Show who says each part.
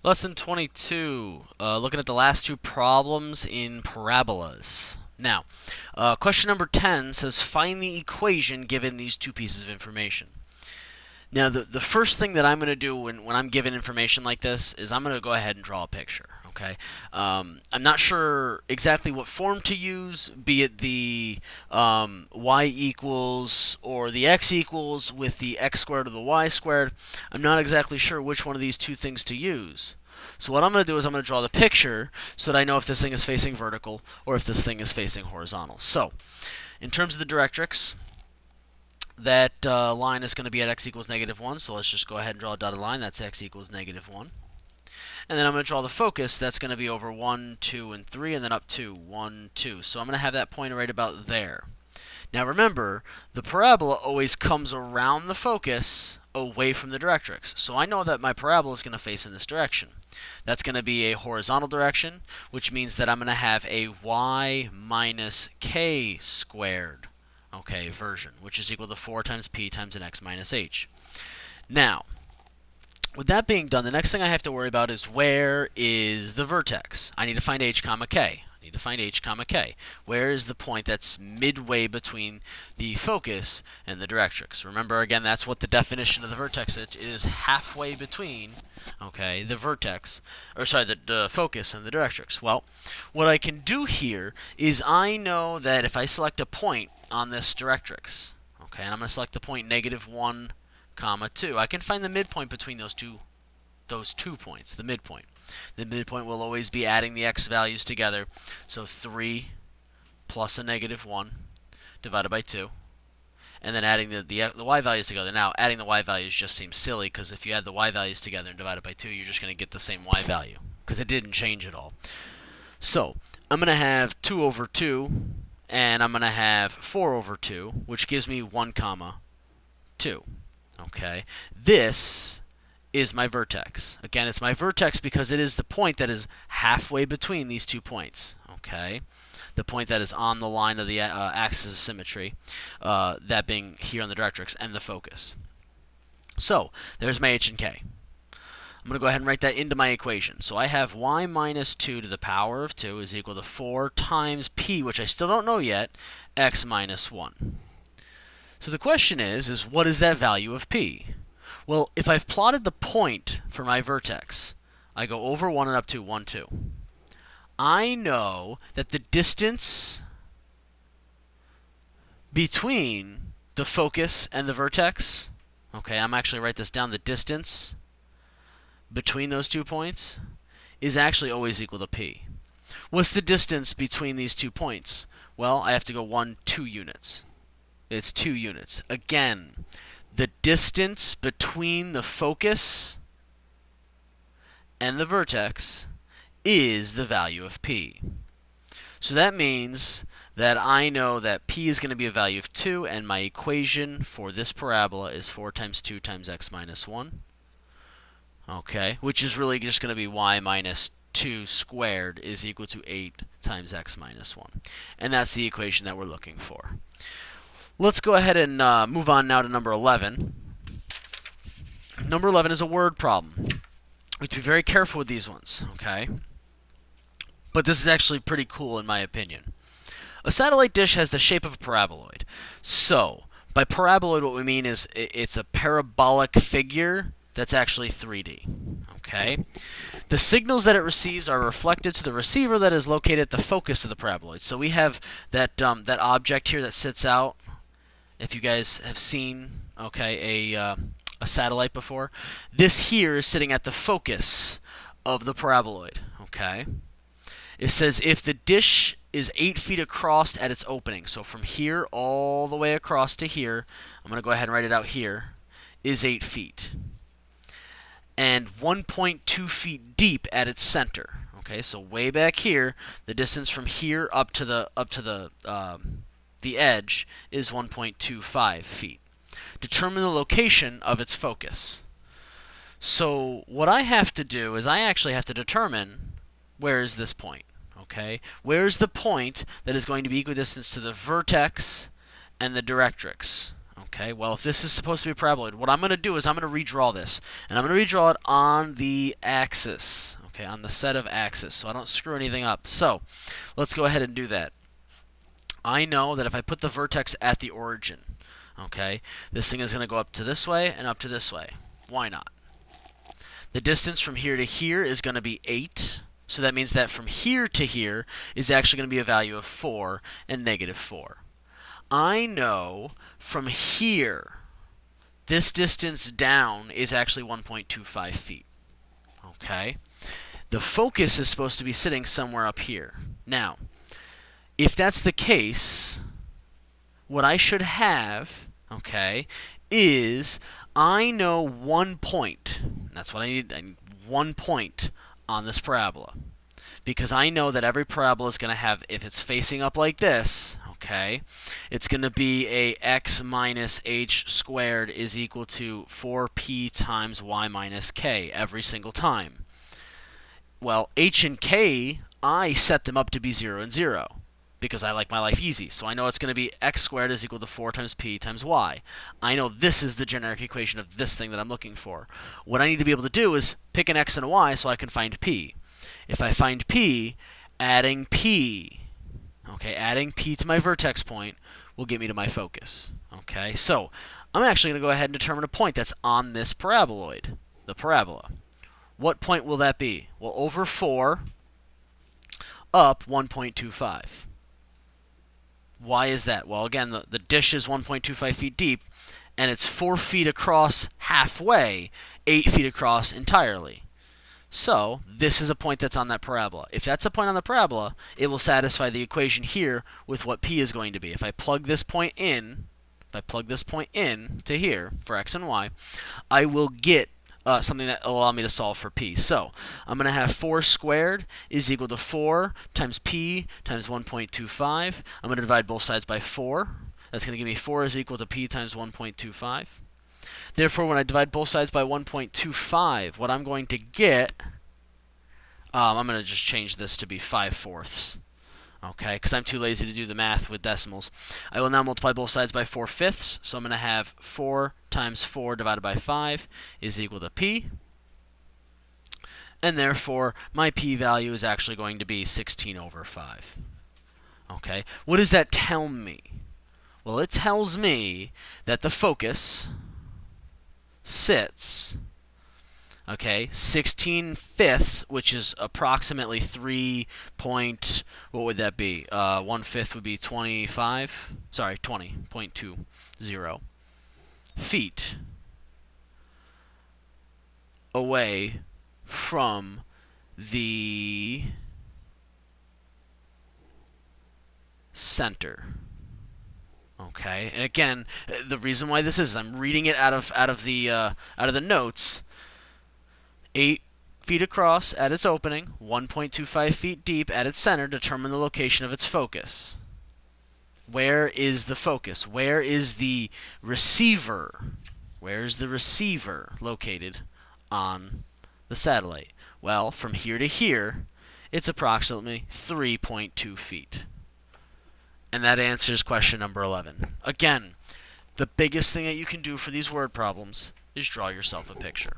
Speaker 1: Lesson 22, looking at the last two problems in parabolas. Now, question number 10 says find the equation given these two pieces of information. Now, the first thing that I'm going to do when I'm given information like this is I'm going to go ahead and draw a picture. Okay, I'm not sure exactly what form to use, be it the y equals or the x equals with the x squared or the y squared. I'm not exactly sure which one of these two things to use. So what I'm going to do is I'm going to draw the picture so that I know if this thing is facing vertical or if this thing is facing horizontal. So, in terms of the directrix, that line is going to be at x equals -1, so let's just go ahead and draw a dotted line. That's x equals -1. And then I'm going to draw the focus. That's going to be over 1, 2, and 3, and then up 2, 1, 2. So I'm going to have that point right about there. Now remember, the parabola always comes around the focus away from the directrix. So I know that my parabola is going to face in this direction. That's going to be a horizontal direction, which means that I'm going to have a y minus k squared, okay, version, which is equal to 4 times p times an x minus h. Now, with that being done, the next thing I have to worry about is where is the vertex? I need to find h comma k. I need to find h comma k. Where is the point that's midway between the focus and the directrix? Remember, again, that's what the definition of the vertex is. It is halfway between, okay, the vertex, or sorry, the focus and the directrix. Well, what I can do here is I know that if I select a point on this directrix, okay, and I'm going to select the point -1, comma 2. I can find the midpoint between those two points, the midpoint. The midpoint will always be adding the x values together. So 3 plus a -1 divided by 2. And then adding the y values together. Now, adding the y values just seems silly because if you add the y values together and divide it by 2, you're just going to get the same y value because it didn't change at all. So, I'm going to have 2 over 2 and I'm going to have 4 over 2, which gives me 1 comma 2. Okay, this is my vertex. Again, it's my vertex because it is the point that is halfway between these 2 points. Okay, the point that is on the line of the axis of symmetry, that being here on the directrix, and the focus. So, there's my h and k. I'm going to go ahead and write that into my equation. So I have y minus 2 to the power of 2 is equal to 4 times p, which I still don't know yet, x minus 1. So the question is what is that value of p? Well, if I've plotted the point for my vertex, I go over 1 and up to 1, 2. I know that the distance between the focus and the vertex, okay, I'm actually write this down, the distance between those 2 points is actually always equal to p. What's the distance between these 2 points? Well, I have to go 2 units. It's 2 units. Again, the distance between the focus and the vertex is the value of p. So that means that I know that p is going to be a value of 2, and my equation for this parabola is 4 times 2 times x minus 1. Okay, which is really just going to be y minus 2 squared is equal to 8 times x minus 1. And that's the equation that we're looking for. Let's go ahead and move on now to number 11. Number 11 is a word problem. We have to be very careful with these ones, okay? But this is actually pretty cool in my opinion. A satellite dish has the shape of a paraboloid. So, by paraboloid what we mean is it's a parabolic figure that's actually 3D, okay? The signals that it receives are reflected to the receiver that is located at the focus of the paraboloid. So we have that object here that sits out. If you guys have seen, okay, a satellite before, this here is sitting at the focus of the paraboloid, okay? It says if the dish is 8 feet across at its opening, so from here all the way across to here, I'm going to go ahead and write it out here, is 8 feet. And 1.2 feet deep at its center. Okay, so way back here, the distance from here up to the edge is 1.25 feet. Determine the location of its focus. So what I have to do is I actually have to determine where is this point. Okay, where is the point that is going to be equidistant to the vertex and the directrix? Okay, well, if this is supposed to be a paraboloid, what I'm going to do is I'm going to redraw this. And I'm going to redraw it on the axis, okay, on the set of axis, so I don't screw anything up. So, let's go ahead and do that. I know that if I put the vertex at the origin, okay, this thing is going to go up to this way and up to this way. Why not? The distance from here to here is going to be 8. So that means that from here to here is actually going to be a value of 4 and negative 4. I know from here, this distance down is actually 1.25 feet. Okay? The focus is supposed to be sitting somewhere up here. Now, if that's the case, what I should have, okay, is I know one point. That's what I need. I need 1 point on this parabola. Because I know that every parabola is going to have, if it's facing up like this, okay, it's going to be a x minus h squared is equal to 4p times y minus k every single time. Well, h and k, I set them up to be 0 and 0 because I like my life easy. So I know it's going to be x squared is equal to 4 times p times y. I know this is the generic equation of this thing that I'm looking for. What I need to be able to do is pick an x and a y so I can find p. If I find p, adding p, okay, adding p to my vertex point will get me to my focus. Okay, so I'm actually going to go ahead and determine a point that's on this paraboloid, the parabola. What point will that be? Well, over 4, up 1.25. Why is that? Well, again, the dish is 1.25 feet deep, and it's 4 feet across halfway, 8 feet across entirely. So, this is a point that's on that parabola. If that's a point on the parabola, it will satisfy the equation here with what p is going to be. If I plug this point in, to here for x and y, I will get something that will allow me to solve for p. So, I'm going to have 4 squared is equal to 4 times p times 1.25. I'm going to divide both sides by 4. That's going to give me 4 is equal to p times 1.25. Therefore, when I divide both sides by 1.25, what I'm going to get, I'm going to just change this to be 5/4, okay, because I'm too lazy to do the math with decimals. I will now multiply both sides by 4/5, so I'm going to have 4 times 4 divided by 5 is equal to p, and therefore, my p value is actually going to be 16/5. Okay, what does that tell me? Well, it tells me that the focus sits, okay, 16/5, which is approximately 3 point, what would that be? 1/5 would be 20.20 feet away from the center. Okay, and again, the reason why this is, I'm reading it out of the notes. 8 feet across at its opening, 1.25 feet deep at its center. Determine the location of its focus. Where is the focus? Where is the receiver? Where is the receiver located on the satellite? Well, from here to here, it's approximately 3.2 feet. And that answers question number 11. Again, the biggest thing that you can do for these word problems is draw yourself a picture.